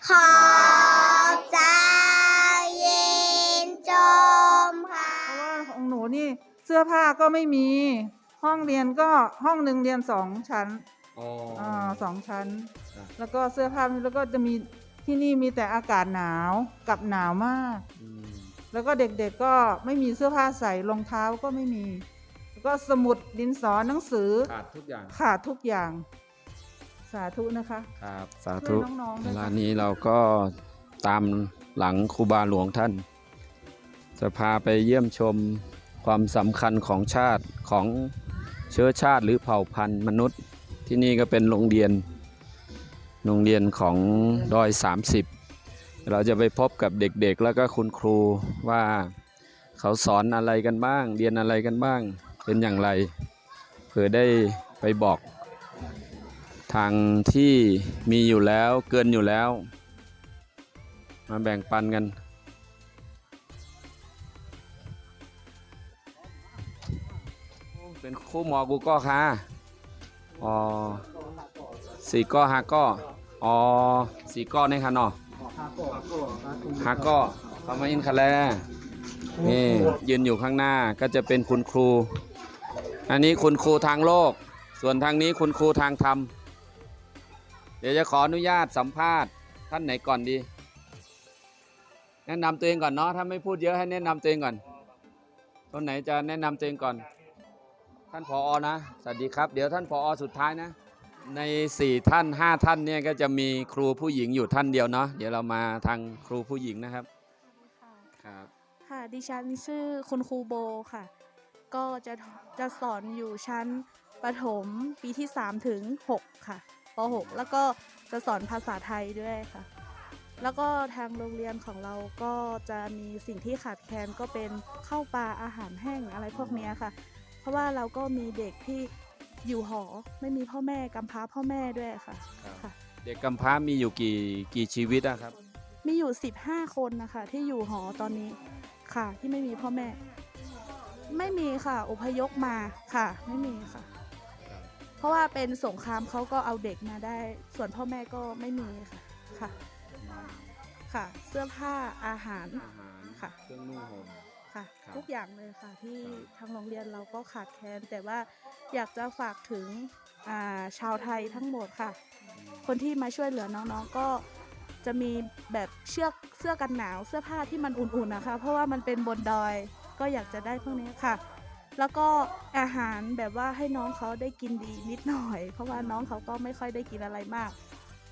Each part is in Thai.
ขอบใจเย็นจมค่ะเพราะว่าของหนูนี่เสื้อผ้าก็ไม่มีห้องเรียนก็ห้องหนึ่งเรียน2 ชั้น2 ชั้นแล้วก็เสื้อผ้าแล้วก็จะมีที่นี่มีแต่อากาศหนาวกับหนาวมากแล้วก็เด็กๆก็ไม่มีเสื้อผ้าใส่รองเท้าก็ไม่มีแล้วก็สมุดดินสอหนังสือขาดทุกอย่างสาธุนะคะครับสาธุเวลานี้เราก็ตามหลังครูบาหลวงท่านจะพาไปเยี่ยมชมความสำคัญของชาติของเชื้อชาติหรือเผ่าพันธุ์มนุษย์ที่นี่ก็เป็นโรงเรียนของดอย30เราจะไปพบกับเด็กๆแล้วก็คุณครูว่าเขาสอนอะไรกันบ้างเรียนอะไรกันบ้างเป็นอย่างไรเพื่อได้ไปบอกทางที่มีอยู่แล้วเกินอยู่แล้วมาแบ่งปันกันเป็นคู่หมอกูก็ค่ะ4 ก้อ5 ก้อ4 ก้อในค่ะเนาะ5 ก้อเขามาอินคาแลนี่ยืนอยู่ข้างหน้าก็จะเป็นคุณครูอันนี้คุณครูทางโลกส่วนทางนี้คุณครูทางธรรมเดี๋ยวจะขออนุญาตสัมภาษณ์ท่านไหนก่อนดีแนะนำตัวเองก่อนเนาะถ้าไม่พูดเยอะให้แนะนำตัวเองก่อนคนไหนจะแนะนำตัวเองก่อนท่านผอ.นะสวัสดีครับเดี๋ยวท่านผอ.สุดท้ายนะใน4 ท่าน5 ท่านเนี่ยก็จะมีครูผู้หญิงอยู่ท่านเดียวเนาะเดี๋ยวเรามาทางครูผู้หญิงนะครับครับค่ะดิฉันชื่อคุณครูโบค่ะก็จะสอนอยู่ชั้นประถมปีที่3 ถึง 6ค่ะป.6 แล้วก็จะสอนภาษาไทยด้วยค่ะแล้วก็ทางโรงเรียนของเราก็จะมีสิ่งที่ขาดแคลนก็เป็นข้าวปลาอาหารแห้งอะไรพวกนี้ค่ะเพราะว่าเราก็มีเด็กที่อยู่หอไม่มีพ่อแม่กำพร้าพ่อแม่ด้วยค่ะเด็กกำพร้ามีอยู่กี่ชีวิตอะครับมีอยู่15 คนนะคะที่อยู่หอตอนนี้ค่ะที่ไม่มีพ่อแม่ไม่มีค่ะอพยพมาค่ะไม่มีค่ะเพราะว่าเป็นสงครามเขาก็เอาเด็กมาได้ส่วนพ่อแม่ก็ไม่มีค่ะเสื้อผ้าอาหารค่ะเครื่องนุ่งห่มค่ะทุกอย่างเลยค่ะที่ทางโรงเรียนเราก็ขาดแคลนแต่ว่าอยากจะฝากถึงชาวไทยทั้งหมดค่ะคนที่มาช่วยเหลือน้องๆก็จะมีแบบเสื้อกันหนาวเสื้อผ้าที่มันอุ่นๆนะคะเพราะว่ามันเป็นบนดอยก็อยากจะได้พวกนี้ค่ะแล้วก็อาหารแบบว่าให้น้องเขาได้กินดีนิดหน่อยเพราะว่าน้องเขาก็ไม่ค่อยได้กินอะไรมาก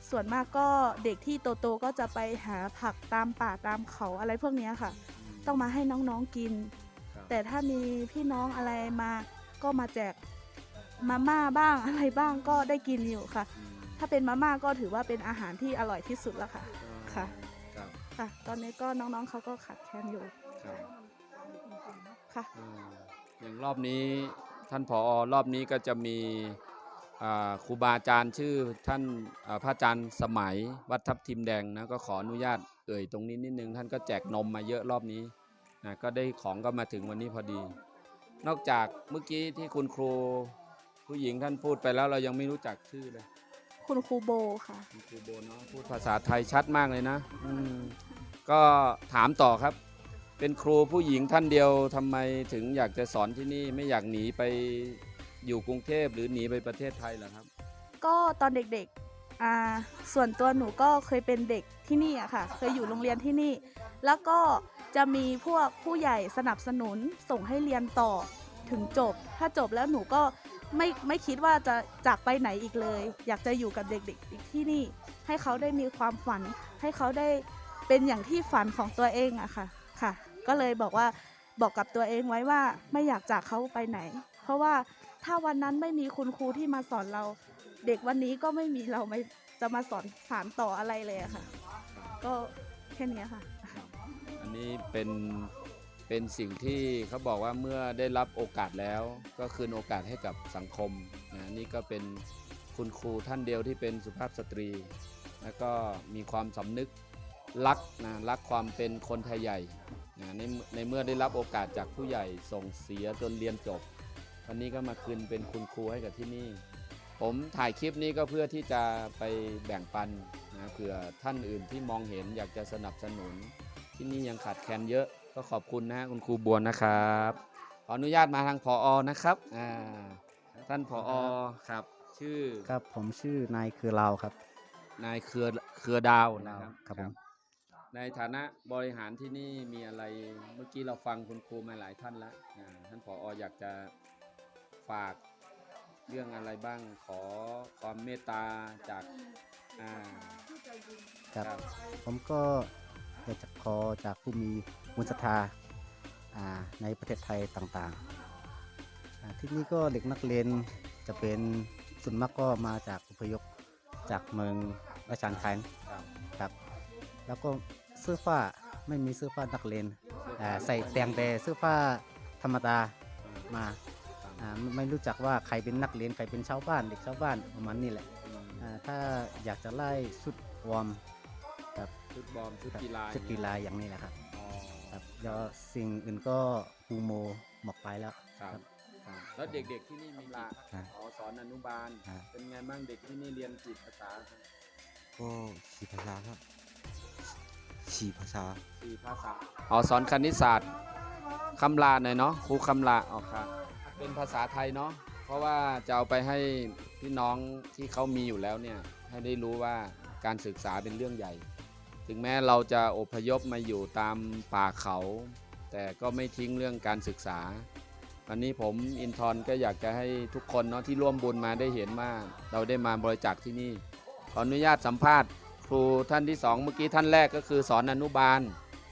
ส่วนมากก็เด็กที่โตๆก็จะไปหาผักตามป่าตามเขาอะไรพวกนี้ค่ะต้องมาให้น้องๆกินแต่ถ้ามีพี่น้องอะไรมาก็มาแจกมาม่าบ้างอะไรบ้างก็ได้กินอยู่ค่ะถ้าเป็นมาม่าก็ถือว่าเป็นอาหารที่อร่อยที่สุดแล้วค่ะค่ะตอนนี้ก็น้องๆเขาก็ขาดแคลนอยู่ค่ะอย่างรอบนี้ท่านผอ.รอบนี้ก็จะมีครูบาอาจารย์ชื่อท่านพระอาจารย์สมัยวัดทับทิมแดงนะก็ขออนุญาตตรงนี้นิดนึงท่านก็แจกนมมาเยอะรอบนี้นะก็ได้ของก็มาถึงวันนี้พอดีนอกจากเมื่อกี้ที่คุณครูผู้หญิงท่านพูดไปแล้วเรายังไม่รู้จักชื่อเลยคุณครูโบค่ะคุณครูโบเนาะพูดภาษาไทยชัดมากเลยนะก็ถามต่อครับเป็นครูผู้หญิงท่านเดียวทำไมถึงอยากจะสอนที่นี่ไม่อยากหนีไปอยู่กรุงเทพหรือหนีไปประเทศไทยเหรอครับก็ตอนเด็กๆส่วนตัวหนูก็เคยเป็นเด็กที่นี่อะค่ะเคยอยู่โรงเรียนที่นี่แล้วก็จะมีพวกผู้ใหญ่สนับสนุนส่งให้เรียนต่อถึงจบถ้าจบแล้วหนูก็ไม่คิดว่าจะจากไปไหนอีกเลยอยากจะอยู่กับเด็กๆที่นี่ให้เขาได้มีความฝันให้เขาได้เป็นอย่างที่ฝันของตัวเองอะค่ะก็เลยบอกกับตัวเองไว้ว่าไม่อยากจากเขาไปไหนเพราะว่าถ้าวันนั้นไม่มีคุณครูที่มาสอนเราเด็กวันนี้ก็ไม่มีเราจะมาสอนสานต่ออะไรเลยอะค่ะก็แค่นี้ค่ะอันนี้เป็นสิ่งที่เขาบอกว่าเมื่อได้รับโอกาสแล้วก็คืนโอกาสให้กับสังคมนะนี่ก็เป็นคุณครูท่านเดียวที่เป็นสุภาพสตรีแล้วก็มีความสำนึกรักความเป็นคนไทยใหญ่ในเมื่อได้รับโอกาสจากผู้ใหญ่ส่งเสียจนเรียนจบวันนี้ก็มาคืนเป็นคุณครูให้กับที่นี่ ผมถ่ายคลิปนี้ก็เพื่อที่จะไปแบ่งปันนะเผื่อท่านอื่นที่มองเห็นอยากจะสนับสนุนที่นี่ยังขาดแคลนเยอะก็ขอบคุณนะคุณครูบัวนะครับขออนุญาตมาทางผอ.นะครับท่านผอ.ครับชื่อ ครับผมชื่อนายคือลาวครับ นายเครือดาวนะครับ ครับผม ในฐานะบริหารที่นี่มีอะไรเมื่อกี้เราฟังคุณครูมาหลายท่านแล้วท่านผอ.อยากจะฝากเรื่องอะไรบ้างขอความเมตตาจากครับผมก็อยากจะขอจากผู้มีบุญศรัทธาในประเทศไทยต่างๆที่นี่ก็เด็กนักเรียนจะเป็นส่วนมากก็มาจากอพยพจากเมืองราชานไทยครับแล้วก็เสื้อผ้าไม่มีเสื้อผ้านักเรียนใส่แต่เสื้อผ้าธรรมดามาไม่รู้จักว่าใครเป็นนักเรียนใครเป็นชาวบ้านเด็กชาวบ้านประมาณนี้แหละถ้าอยากจะไล่ชุดวอร์มครับชุดบอมชุดกีฬาอย่างนี้แหละครับครับแล้วสิ่งอื่นก็ปูโมหมอกไปแล้วครับแล้วเด็กๆที่นี่มีกี่สอนอนุบาลเป็นไงบ้างเด็กที่นี่เรียนกี่ภาษาก็4 ภาษาครับ4 ภาษาสอนคณิตศาสตร์คำลาหน่อยเนาะครูคำลาค่ะเป็นภาษาไทยเนาะเพราะว่าจะเอาไปให้พี่น้องที่เขามีอยู่แล้วเนี่ยให้ได้รู้ว่าการศึกษาเป็นเรื่องใหญ่ถึงแม้เราจะอพยพมาอยู่ตามป่าเขาแต่ก็ไม่ทิ้งเรื่องการศึกษาวันนี้ผมอินทร์ก็อยากจะให้ทุกคนเนาะที่ร่วมบุญมาได้เห็นว่าเราได้มาบริจาคที่นี่ขออนุญาตสัมภาษณ์ครูท่านที่2เมื่อกี้ท่านแรกก็คือสอนอนุบาล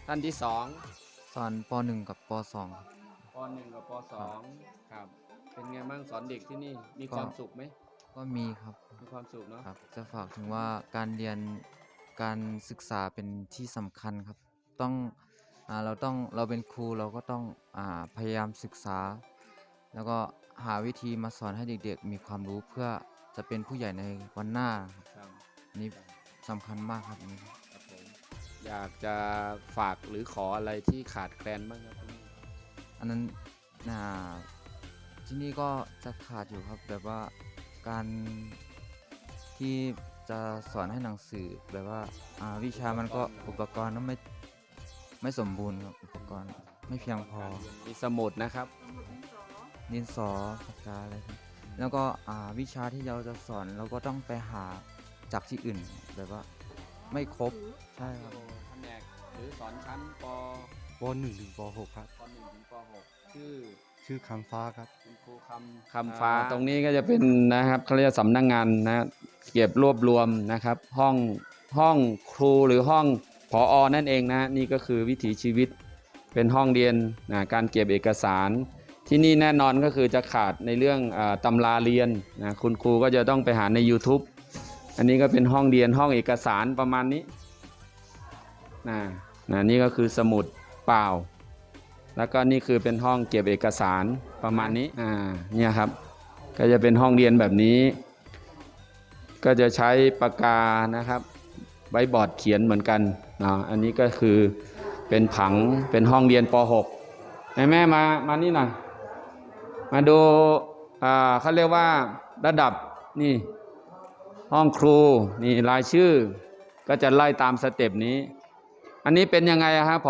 ท่านที่2สอนป .1 กับป .2 ครับป .1 กับป .2 ครับเป็นไงบ้างสอนเด็กที่นี่มีความสุขไหมก็มีครับมีความสุขเนาะครับจะฝากถึงว่าการเรียนการศึกษาเป็นที่สำคัญครับเราเป็นครูเราก็ต้องพยายามศึกษาแล้วก็หาวิธีมาสอนให้เด็กๆมีความรู้เพื่อจะเป็นผู้ใหญ่ในวันหน้าครับนี่สำคัญมากครับนี่ครับผมอยากจะฝากหรือขออะไรที่ขาดแคลนบ้างครับอันนั้นที่นี่ก็จะขาดอยู่ครับแบบว่าการที่จะสอนให้หนังสือแบบว่าวิชามันก็อุปกรณ์ไม่สมบูรณ์ครับอุปกรณ์ไม่เพียงพอมีสมุดนะครับดินสอปากกาอะไรครับแล้วก็วิชาที่เราจะสอนเราก็ต้องไปหาจากที่อื่นแบบว่าไม่ครบใช่ครับแผนกหรือสอนชั้นป .1 ถึงป .6 ครับป .1 ถึงป .6 ชื่อคำฟ้าครับคุณครูคำฟ้าตรงนี้ก็จะเป็นนะครับเขาเรียกสำนักงานนะเก็บรวบรวมนะครับห้องครูหรือห้องผอ.นั่นเองนะนี่ก็คือวิถีชีวิตเป็นห้องเรียนการเก็บเอกสารที่นี่แน่นอนก็คือจะขาดในเรื่องตำราเรียนนะคุณครูก็จะต้องไปหาใน YouTube อันนี้ก็เป็นห้องเรียนห้องเอกสารประมาณนี้นี่ก็คือสมุดเปล่าแล้วก็นี่คือเป็นห้องเก็บเอกสารประมาณนี้เนี่ยครับก็จะเป็นห้องเรียนแบบนี้ก็จะใช้ปากกานะครับไว้บอร์ดเขียนเหมือนกันอันนี้ก็คือเป็นผังเป็นห้องเรียนป .6 แม่มานี่หน่อยมาดูเขาเรียกว่าระดับนี่ห้องครูนี่รายชื่อก็จะไล่ตามสเต็ปนี้อันนี้เป็นยังไงครับผ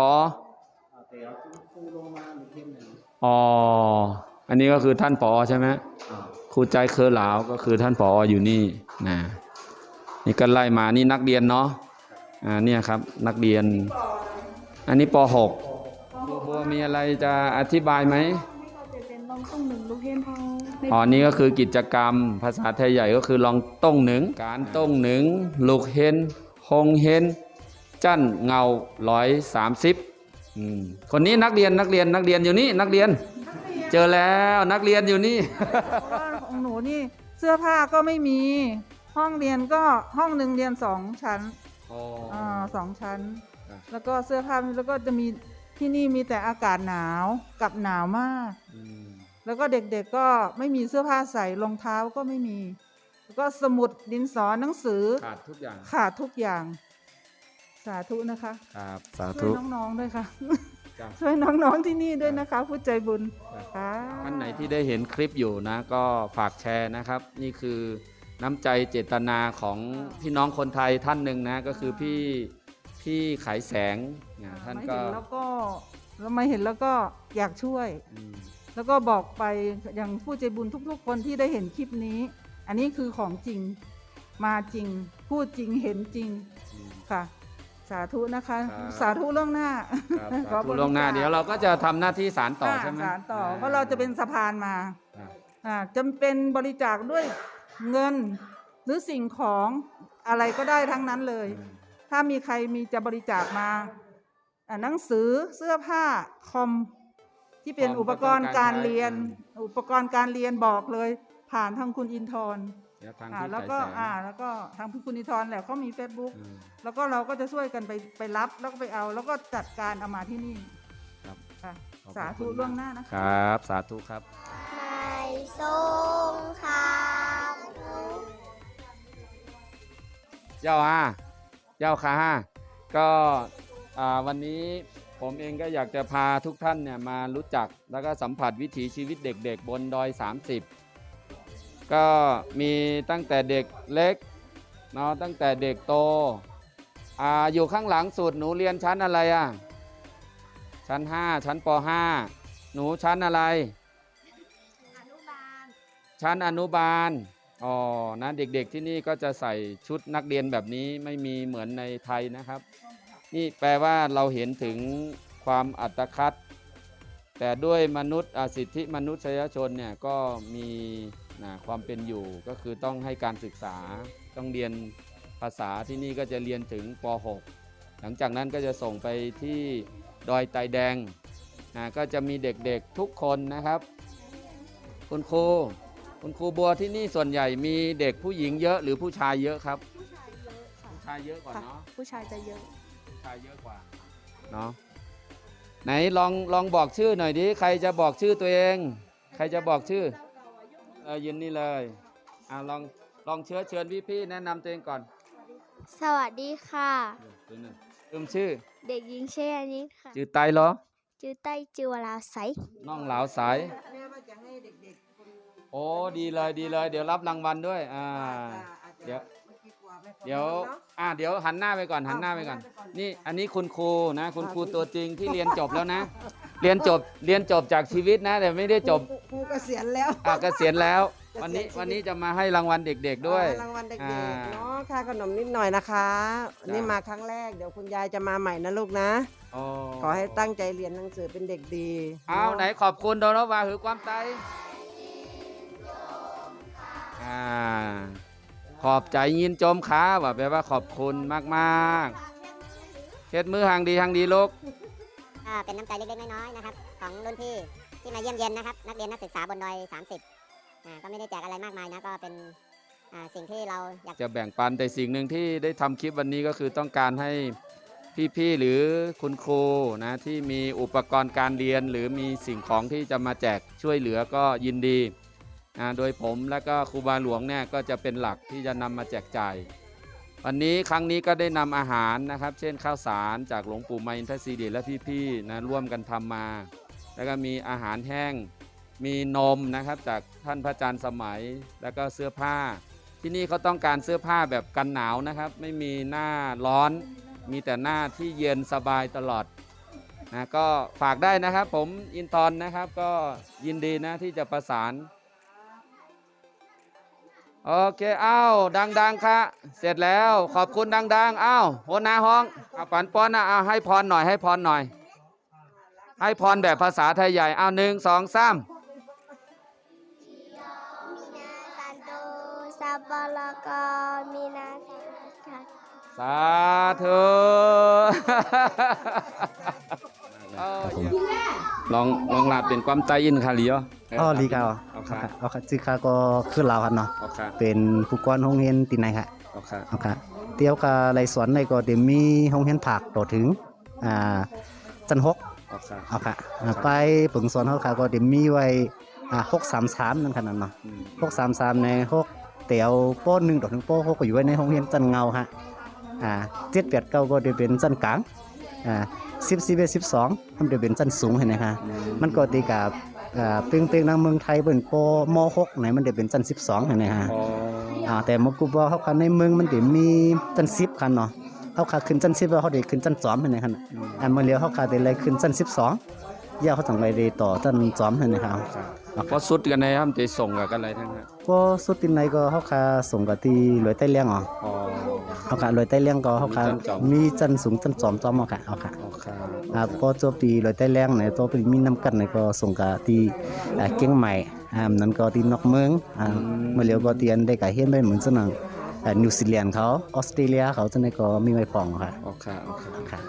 อ.อันนี้ก็คือท่านผอ.ใช่ไหมครูใจเคอหลาวก็คือท่านผอ.อยู่นี่นะนี่ก็ไล่มานี่นักเรียนเนาะเนี่ยครับนักเรียนอันนี้ป .6 ครูบัวมีอะไรจะอธิบายไหมนี่ก็คือกิจกรรมภาษาไทยใหญ่ก็คือลองต้งหนึ่งการต้งหนึ่งลูกเฮนฮงเฮนจั่นเงา130คนนี้นักเรียนอยู่นี่นักเรียนเจอแล้วนักเรียนอยู่นี่ของหนูนี่เสื้อผ้าก็ไม่มีห้องเรียนก็ห้องหนึ่งเรียน2 ชั้น2 ชั้นแล้วก็เสื้อผ้าแล้วก็จะมีที่นี่มีแต่อากาศหนาวกับหนาวมากแล้วก็เด็กๆก็ไม่มีเสื้อผ้าใส่รองเท้าก็ไม่มีแล้วก็สมุดดินสอหนังสือขาดทุกอย่างสาธุนะคะครับสาธุช่วยน้องๆด้วยค่ะ จ้ะ ช่วยน้องๆที่นี่ด้วยนะคะ ผู้ใจบุญค่ะ ท่านไหนที่ได้เห็นคลิปอยู่นะก็ฝากแชร์นะครับ นี่คือน้ำใจเจตนาของพี่น้องคนไทยท่านหนึ่งนะก็คือพี่ขายแสงนะท่าน ไม่ ก็ เห็นแล้วก็เรามาเห็นแล้วก็อยากช่วย อืม แล้วก็บอกไปอย่างผู้ใจบุญทุกๆ คนที่ได้เห็นคลิปนี้ อันนี้คือของจริงมาจริง พูดจริงเห็นจริง อืม ค่ะ สาธุนะคะ ครับ สาธุล่วงหน้า ครับ ขอ สาธุ บริจค ล่วงหน้าเดี๋ยวเราก็จะทำหน้าที่สารต่อใช่ไหม สารต่อเพราะเราจะเป็นสะพานมา อ่า จะเป็นบริจาคด้วยเงินหรือสิ่งของอะไรก็ได้ทั้งนั้นเลย ถ้ามีใครมีจะบริจาคมาหนังสือเสื้อผ้าคอมที่เป็นอุปกรณ์การเรียน อุปกรณ์การเรียนบอกเลย ผ่านทางคุณอินทร์ เดี๋ยวทางที่ แล้วก็ ขายแสง แล้วก็ทางคุณอินทร์แหละเขามี Facebook อืม แล้วก็เราก็จะช่วยกันไปรับแล้วก็ไปเอา แล้วก็จัดการเอามาที่นี่ ครับ ค่ะ ขอบพระ สาธุ คุณมาก ล่วงหน้านะคะ ครับสาธุครับ ไม่ทรงคำ เจ้าค่ะก็วันนี้ผมเองก็อยากจะพาทุกท่านเนี่ยมารู้จักแล้วก็สัมผัสวิถีชีวิตเด็กๆบนดอย 30 ก็มีตั้งแต่เด็กเล็กเนาะตั้งแต่เด็กโตอยู่ข้างหลังสุดหนูเรียนชั้นอะไรอ่ะชั้น 5 ชั้นป .5 หนูชั้นอะไรชั้นอนุบาลอ๋อนะเด็กๆที่นี่ก็จะใส่ชุดนักเรียนแบบนี้ไม่มีเหมือนในไทยนะครับ นี่แปลว่าเราเห็นถึงความอัตคัดแต่ด้วยมนุษย์สิทธิมนุษยชนเนี่ยก็มีความเป็นอยู่ก็คือต้องให้การศึกษาต้องเรียนภาษาที่นี่ก็จะเรียนถึงป .6 หลังจากนั้นก็จะส่งไปที่ดอยไตแดงก็จะมีเด็กๆทุกคนนะครับ คุณครูบัวที่นี่ส่วนใหญ่มีเด็กผู้หญิงเยอะหรือผู้ชายเยอะครับ ผู้ชายเยอะค่ะ ผู้ชายเยอะกว่า ค่ะ เนาะ ผู้ชายจะเยอะ ผู้ชายเยอะกว่าเนาะไหนลองบอกชื่อหน่อยดิใครจะบอกชื่อตัวเอง ใครจะบอกชื่อยืนนี่เลยลองเชิญพี่ๆแนะนำตัวเองก่อน สวัสดีค่ะ ชื่อ เด็กหญิงเชยานิดค่ะ ชื่อไตเหรอ ชื่อไต้จิวลาไซ น้องเหลาสายโอ้ดีเลยเดี๋ยวรับรางวัลด้วยเดี๋ยวเดี๋ยวหันหน้าไปก่อนนี่อันนี้คุณครูนะคุณครูตัวจริงที่เรียนจบแล้วนะ เรียนจบจากชีวิตนะแต่ไม่ได้จบ ครูเกษียณแล้ว เกษียณแล้ว เกษียณ วันนี้ ชีวิต วันนี้จะมาให้รางวัลเด็กๆด้วย รางวัลเด็ก อ่า ๆเนาะค่าขนมนิดหน่อยนะคะนี่ จ้ะ มาครั้งแรกเดี๋ยวคุณยายจะมาใหม่นะลูกนะ ขอให้ตั้งใจเรียนหนังสือเป็นเด็กดี เอาไหนขอบคุณโดนว่าหือความไตขอบใจยินจมขาว่าแปลว่าขอบคุณมากๆเฮ็ดมือห่างดีลูก เป็นน้ำใจเล็กๆน้อยๆนะครับของรุ่นพี่ที่มาเยี่ยมเยียนนะครับนักเรียนนักศึกษาบนดอย 30ก็ไม่ได้แจกอะไรมากมายนะก็เป็นสิ่งที่เราอยาก จะแบ่งปันแต่สิ่งหนึ่งที่ได้ทำคลิปวันนี้ก็คือต้องการให้พี่ๆหรือคุณครูนะที่มีอุปกรณ์การเรียนหรือมีสิ่งของที่จะมาแจกช่วยเหลือก็ยินดีโดยผมและก็ครูบาหลวงเนี่ยก็จะเป็นหลักที่จะนำมาแจกจ่ายวันนี้ครั้งนี้ก็ได้นำอาหารนะครับเช่นข้าวสารจากหลวงปู่มาอินทศิริและพี่ๆนะร่วมกันทำมา แล้วก็มีอาหารแห้งมีนมนะครับจากท่านพระอาจารย์สมัยแล้วก็เสื้อผ้าที่นี่เขาต้องการเสื้อผ้าแบบกันหนาวนะครับไม่มีหน้าร้อนมีแต่หน้าที่เย็นสบายตลอดนะก็ฝากได้นะครับผมอินทร์นะครับก็ยินดีนะที่จะประสานโอเคดังๆค่ะเสร็จแล้วขอบคุณดังๆหัวหน้าห้องปันป้อนนะให้พรหน่อยให้พรแบบภาษาไทยใหญ่1 2 3 มินาซันโตสัปปะละกอมินาสัน สาธุลองลาเป็นความใจอินคาลีอ๋อ ลีกา เอาค่ะ เอาค่ะชื่อข้าก็คือลาวครับเนาะ เอาค่ะ เป็นผู้กวนโรงเรียนตีไหนค่ะ เอาค่ะ เอาค่ะเตียวกับไรสวนในก็เดี๋ยวมีโรงเรียนผักต่อถึงจันหก เอาค่ะ เอาค่ะไปปึงสวนเขาค่ะก็เดี๋ยวมีไว้633นั่นขนาดเนาะ633ใน6เตียวโป้1ต่อถึงโป้6ก็อยู่ไว้ในโรงเรียนจันเงาฮะ789ก็เดี๋ยวเป็นจันกลาง 10 11 12มันจะเป็นชั้นสูงเห็นไหมคะมันก็ตีกับเปียงๆทางเมืองไทยเป็นปม6ไหนมันจะเป็นชั้น12เห็นไหมคะแต่มกุบว่าเขาคันในเมืองมันจะมีชั้น10คันเนาะเขาขาขึ้นชั้น10แล้วเขาได้ขึ้นชั้น2เห็นไหมคะเมื่อเลี้ยวเขาขาได้เลยขึ้นชั้น12ย่าเขาจังไรได้ต่อชั้น2เห็นไหมคะ พอสุดกันนะครับจะส่งกับกันอะไรทั้งนั้น ก็สุดที่ไหนก็เขาคาส่งกับที่ลอยใต้เลี้ยงอ๋อเขาคาลอยใต้เลี้ยงก็เขาคามีจันสูงจันจอมเอาค่ะเอาค่ะพอจบที่ลอยใต้เลี้ยงไหนตัวเป็นมีน้ำกันไหนก็ส่งกับที่เกียงใหม่นั่นก็ที่นอกเมืองเมื่อเลี้ยวก็เตียนได้กับเฮียนไปเหมือนสนังนิวซีแลนด์เขาออสเตรเลียเขาจะไหนก็มีไว้ปองค่ะ ค่ะ